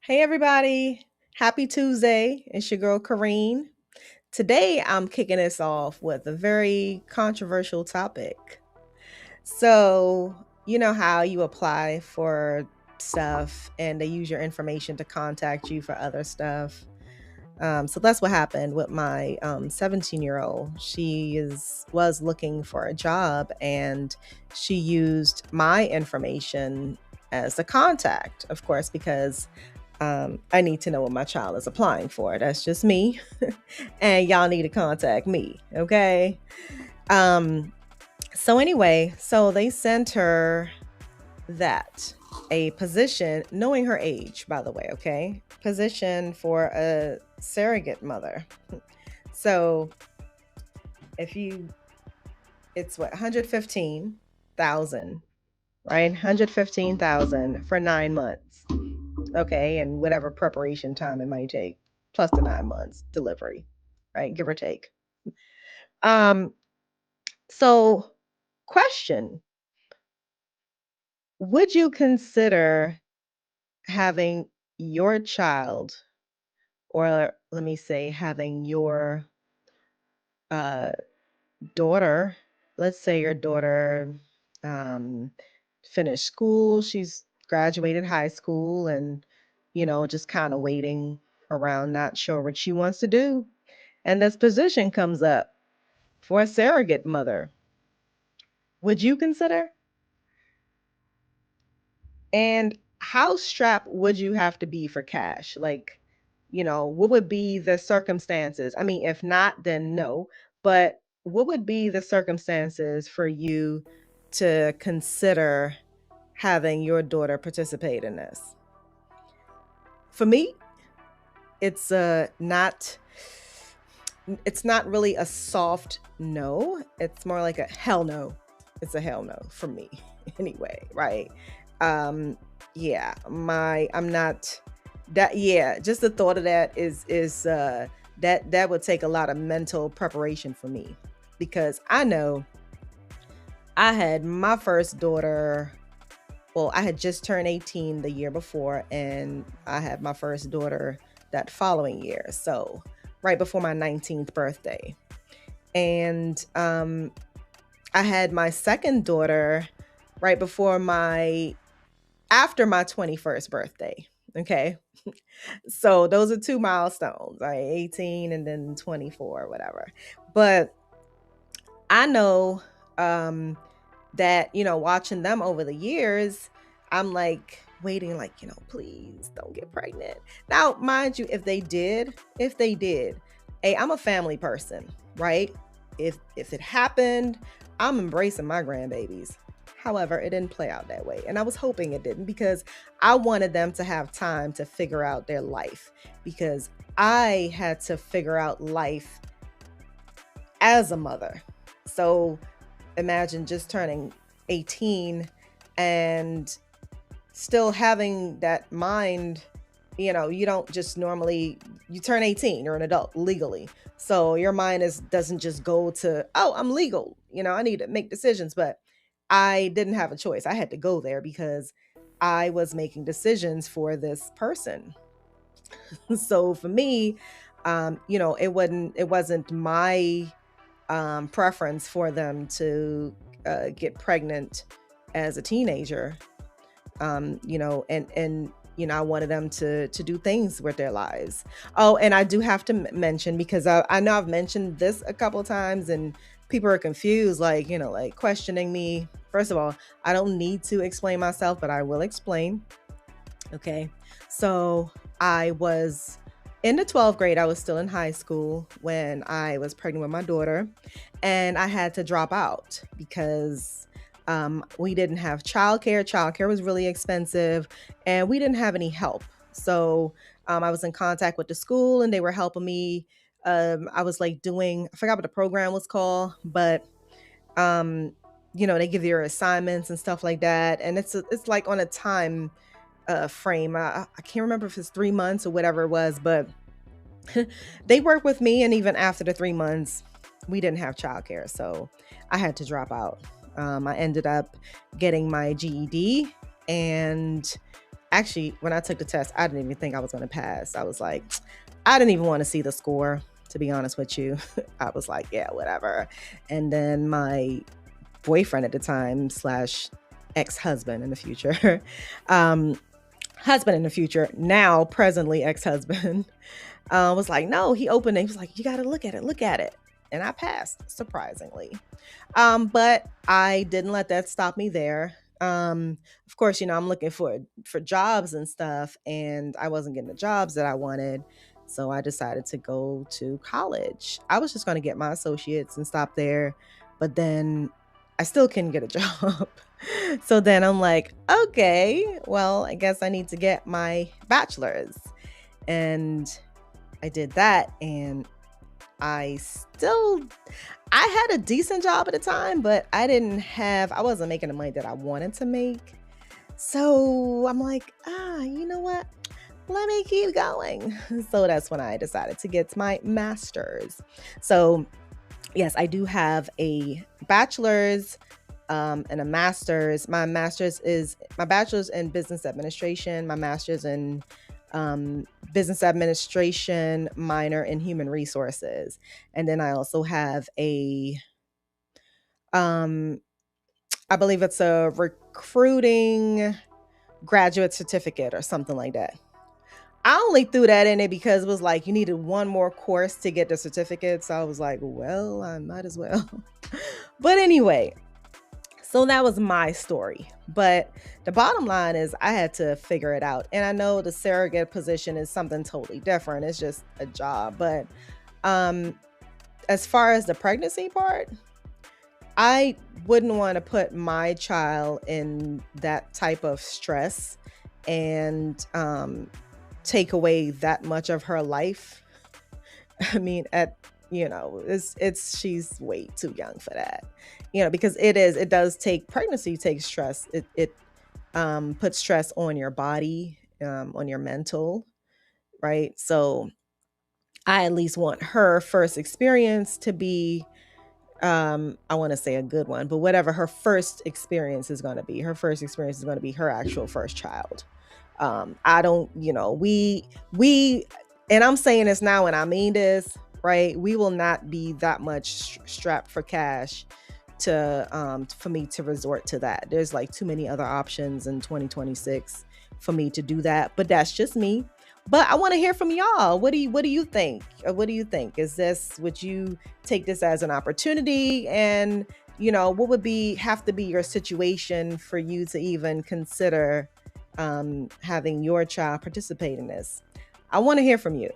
Hey everybody, happy Tuesday. It's your girl Kareen. Today I'm kicking this off with a very controversial topic. So, you know how you apply for stuff and they use your information to contact you for other stuff. So that's what happened with my 17-year-old. She was looking for a job and she used my information as a contact, of course, because I need to know what my child is applying for. That's just me. And y'all need to contact me. Okay. Um, so they sent her that a position, knowing her age, by the way, okay? Position for a surrogate mother. So if you, it's what, 115,000, right? 115,000 for 9 months. Okay, and whatever preparation time it might take, plus the 9 months delivery, right? Give or take. Um, so question, would you consider having your child, or let me say, having your uh daughter, let's say your daughter um finished school, she's graduated high school and just kind of waiting around, not sure what she wants to do. And this position comes up for a surrogate mother. Would you consider? And how strapped would you have to be for cash? Like, what would be the circumstances? I mean, if not, then no. But what would be the circumstances for you to consider having your daughter participate in this? For me, it's not really a soft no. It's more like a hell no. It's a hell no for me anyway, right? Um yeah, I'm not that yeah, just the thought of that is that would take a lot of mental preparation for me because I know I had my first daughter. Well, I had just turned 18 the year before, and I had my first daughter that following year. So, right before my 19th birthday. And I had my second daughter right after my 21st birthday. Okay. So, those are two milestones, right? 18 and then 24, whatever. But I know um, that, watching them over the years, I'm like waiting, like, please don't get pregnant. Now, mind you, if they did, hey, I'm a family person, right? If it happened, I'm embracing my grandbabies. However, it didn't play out that way. And I was hoping it didn't because I wanted them to have time to figure out their life because I had to figure out life as a mother. So imagine just turning 18 and still having that mind. You don't just normally, you turn 18, you're an adult legally. So your mind doesn't just go to, oh, I'm legal. I need to make decisions, but I didn't have a choice. I had to go there because I was making decisions for this person. So for me, it wasn't my preference for them to get pregnant as a teenager. And I wanted them to do things with their lives. Oh, and I do have to mention because I know I've mentioned this a couple of times, and people are confused, like questioning me. First of all, I don't need to explain myself, but I will explain. Okay, so I was in the 12th grade. I was still in high school when I was pregnant with my daughter, and I had to drop out because we didn't have childcare. Childcare was really expensive, and we didn't have any help. So I was in contact with the school, and they were helping me. I was like I forgot what the program was called, but um, they give you your assignments and stuff like that, and it's like on a time frame. I can't remember if it's 3 months or whatever it was, but they worked with me, and even after the 3 months, we didn't have childcare, so I had to drop out. I ended up getting my GED, and Actually, when I took the test, I didn't even think I was going to pass. I was like, I didn't even want to see the score, to be honest with you. I was like, yeah, whatever. And then my boyfriend at the time slash ex-husband in the future, husband in the future, now presently ex-husband, was like, no, he opened it. He was like, you got to look at it. And I passed, surprisingly. But I didn't let that stop me there. Of course, I'm looking for jobs and stuff, and I wasn't getting the jobs that I wanted. So I decided to go to college. I was just going to get my associates and stop there, but then I still couldn't get a job. So then I'm like, okay, well, I guess I need to get my bachelor's. And I did that, and I still I had a decent job at the time, but I wasn't making the money that I wanted to make. So I'm like, you know what? Let me keep going. So that's when I decided to get my master's. So yes, I do have a bachelor's and a master's. My bachelor's in business administration, my master's in business administration, minor in human resources. And then I also have um, I believe it's a recruiting graduate certificate or something like that. I only threw that in it because it was like you needed one more course to get the certificate. So I was like, well, I might as well. But anyway, so that was my story. But the bottom line is I had to figure it out. And I know the surrogate position is something totally different. It's just a job. But um, as far as the pregnancy part, I wouldn't want to put my child in that type of stress and take away that much of her life. I mean, she's way too young for that. Because it does take pregnancy takes stress. It puts stress on your body, on your mental, right? So I at least want her first experience to be, I want to say a good one, but whatever her first experience is going to be, her actual first child. I don't, we, and I'm saying this now and I mean this, right? We will not be that much strapped for cash for me to resort to that. There's like too many other options in 2026 for me to do that, but that's just me. But I want to hear from y'all. What do you think? What do you think? Would you take this as an opportunity? And what would have to be your situation for you to even consider having your child participate in this? I want to hear from you.